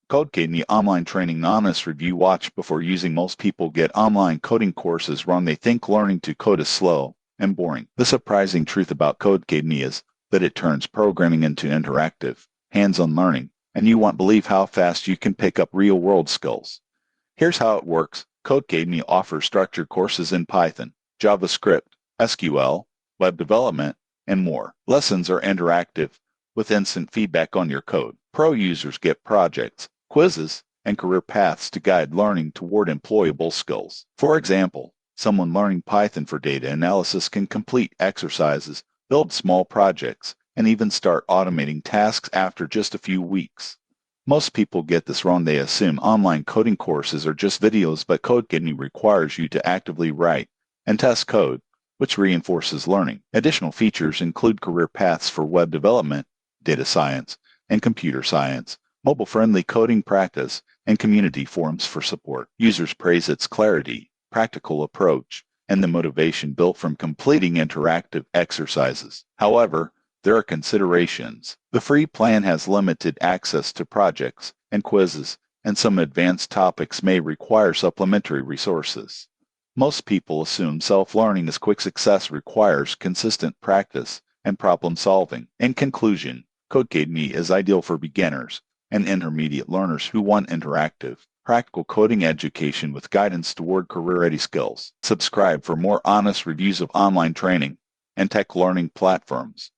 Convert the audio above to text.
Codecademy online training honest review. Watch before using. Most people get online coding courses wrong. They think learning to code is slow and boring. The surprising truth about Codecademy is that it turns programming into interactive, hands-on learning, and you won't believe how fast you can pick up real-world skills. Here's how it works. Codecademy offers structured courses in Python, JavaScript, SQL, web development, and more. Lessons are interactive, with instant feedback on your code. Pro users get projects, quizzes, and career paths to guide learning toward employable skills. For example, someone learning Python for data analysis can complete exercises, build small projects, and even start automating tasks after just a few weeks. Most people get this wrong. They assume online coding courses are just videos, but Codecademy requires you to actively write and test code, which reinforces learning. Additional features include career paths for web development, data science, and computer science, mobile-friendly coding practice, and community forums for support. Users praise its clarity, practical approach, and the motivation built from completing interactive exercises. However, there are considerations. The free plan has limited access to projects and quizzes, and some advanced topics may require supplementary resources. Most people assume self-learning is quick. Success requires consistent practice and problem solving. In conclusion, Codecademy is ideal for beginners and intermediate learners who want interactive, practical coding education with guidance toward career-ready skills. Subscribe for more honest reviews of online training and tech learning platforms.